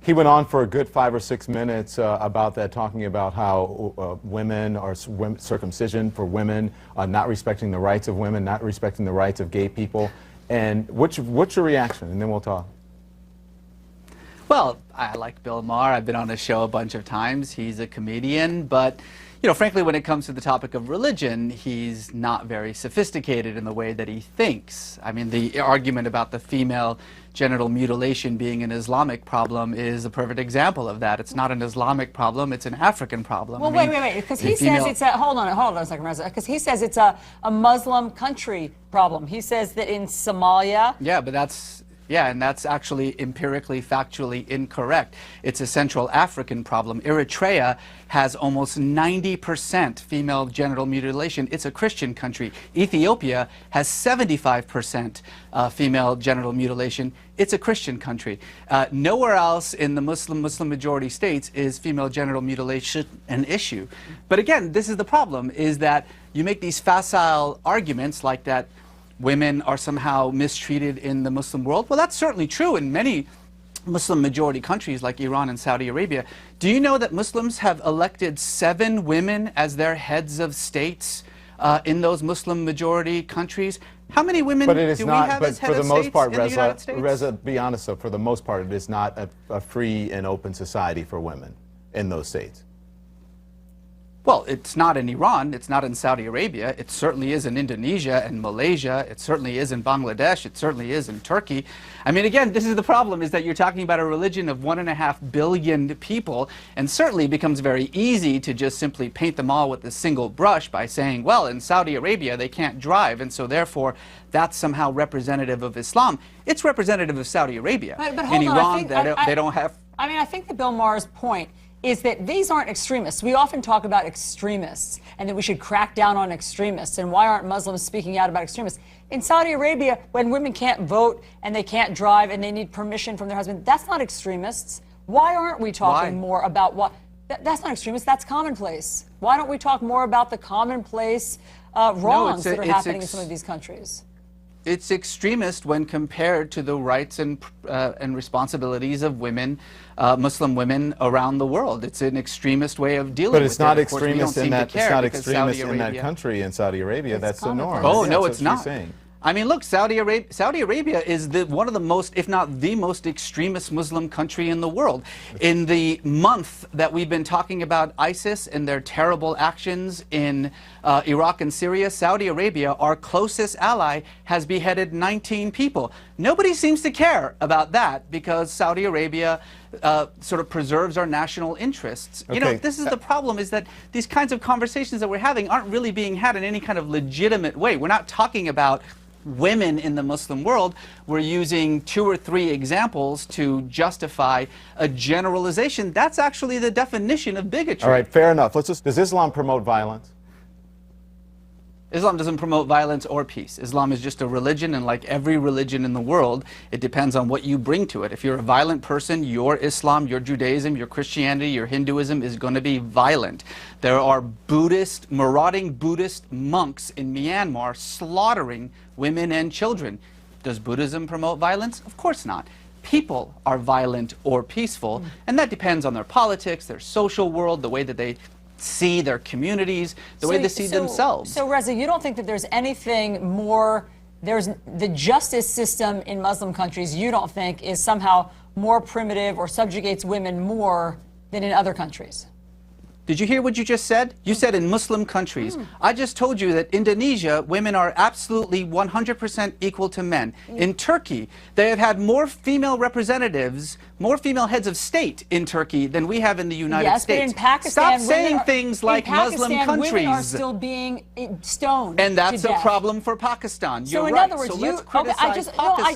He went on for a good 5 or 6 minutes about that, talking about how women are circumcision for women, not respecting the rights of women, not respecting the rights of gay people. And what's your reaction? And then we'll talk. Well, I like Bill Maher. I've been on his show a bunch of times. He's a comedian, but you know, frankly, when it comes to the topic of religion, he's not very sophisticated in the way that he thinks. I mean, the argument about the female genital mutilation being an Islamic problem is a perfect example of that. It's not an Islamic problem, it's an African problem. Well, wait, because he says it's a, hold on a second, Reza, because he says it's a Muslim country problem. He says that in Somalia... Yeah, but that's... Yeah, and that's actually empirically, factually incorrect. It's a Central African problem. Eritrea has almost 90% female genital mutilation. It's a Christian country. Ethiopia has 75% female genital mutilation. It's a Christian country. Nowhere else in the Muslim majority states is female genital mutilation an issue. But again, this is the problem, is that you make these facile arguments like that women are somehow mistreated in the Muslim world. Well, that's certainly true in many Muslim majority countries like Iran and Saudi Arabia. Do you know that Muslims have elected 7 women as their heads of states in those Muslim majority countries? How many women do we have as head of states in the United States? Reza, be honest, though, for the most part, it is not a free and open society for women in those states. Well, it's not in Iran, it's not in Saudi Arabia, it certainly is in Indonesia and Malaysia, it certainly is in Bangladesh, it certainly is in Turkey. I mean, again, this is the problem, is that you're talking about a religion of 1.5 billion people, and certainly it becomes very easy to just simply paint them all with a single brush by saying, well, in Saudi Arabia they can't drive, and so therefore that's somehow representative of Islam. It's representative of Saudi Arabia. But in Iran, they don't have... I mean, I think that Bill Maher's point is that these aren't extremists. We often talk about extremists and that we should crack down on extremists, and why aren't Muslims speaking out about extremists? In Saudi Arabia, when women can't vote and they can't drive and they need permission from their husband, that's not extremists. Why aren't we talking more about what... That's not extremist, that's commonplace. Why don't we talk more about the commonplace wrongs that are happening in some of these countries? It's extremist when compared to the rights and responsibilities of women, Muslim women around the world. It's an extremist way of dealing with it. But it's not extremist in that. It's not extremist in that country. In Saudi Arabia, that's the norm. Oh no, it's not. I mean, look, Saudi Arabia is one of the most, if not the most extremist Muslim country in the world. In the month that we've been talking about ISIS and their terrible actions in Iraq and Syria, Saudi Arabia, our closest ally, has beheaded 19 people. Nobody seems to care about that because Saudi Arabia sort of preserves our national interests. Okay. You know, this is the problem, is that these kinds of conversations that we're having aren't really being had in any kind of legitimate way. We're not talking about women in the Muslim world. We're using 2 or 3 examples to justify a generalization. That's actually the definition of bigotry. All right, fair enough. Does Islam promote violence? Islam doesn't promote violence or peace. Islam is just a religion, and like every religion in the world, it depends on what you bring to it. If you're a violent person, your Islam, your Judaism, your Christianity, your Hinduism is going to be violent. There are marauding Buddhist monks in Myanmar slaughtering women and children. Does Buddhism promote violence? Of course not. People are violent or peaceful, and that depends on their politics, their social world, the way that they see their communities, the way they see themselves. So, Reza, you don't think that there's anything more, there's the justice system in Muslim countries, you don't think is somehow more primitive or subjugates women more than in other countries? Did you hear what you just said? You said in Muslim countries. I just told you that Indonesia, women are absolutely 100% equal to men. In Turkey, they have had more female representatives, more female heads of state in Turkey than we have in the United States. But in Pakistan, stop saying things like Muslim countries. Women are still being stoned. And that's a problem for Pakistan. So in other words, I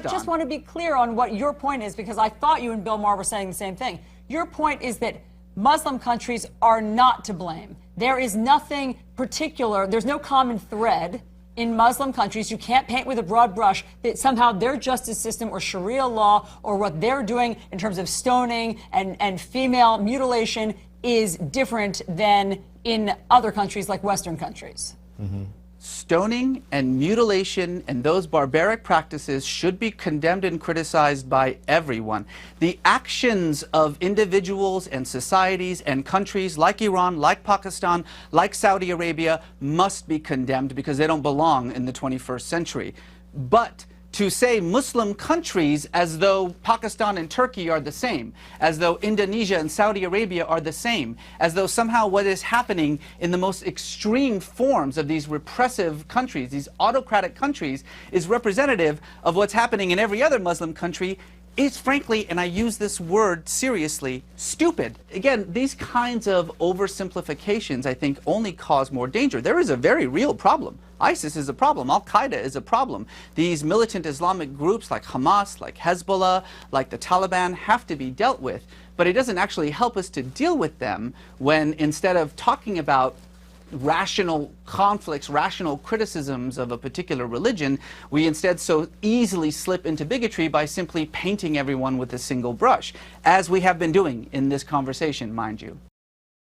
just want to be clear on what your point is, because I thought you and Bill Maher were saying the same thing. Your point is that Muslim countries are not to blame. There is nothing particular, there's no common thread in Muslim countries. You can't paint with a broad brush that somehow their justice system or Sharia law or what they're doing in terms of stoning and female mutilation is different than in other countries like Western countries. stoning and mutilation and those barbaric practices should be condemned and criticized by everyone. The actions of individuals and societies and countries like Iran, like Pakistan, like Saudi Arabia must be condemned because they don't belong in the 21st century. But to say Muslim countries as though Pakistan and Turkey are the same, as though Indonesia and Saudi Arabia are the same, as though somehow what is happening in the most extreme forms of these repressive countries, these autocratic countries, is representative of what's happening in every other Muslim country, is frankly, and I use this word seriously, stupid. Again, these kinds of oversimplifications, I think, only cause more danger. There is a very real problem. ISIS is a problem. Al-Qaeda is a problem. These militant Islamic groups like Hamas, like Hezbollah, like the Taliban have to be dealt with. But it doesn't actually help us to deal with them when instead of talking about rational conflicts, rational criticisms of a particular religion, we instead so easily slip into bigotry by simply painting everyone with a single brush, as we have been doing in this conversation, mind you.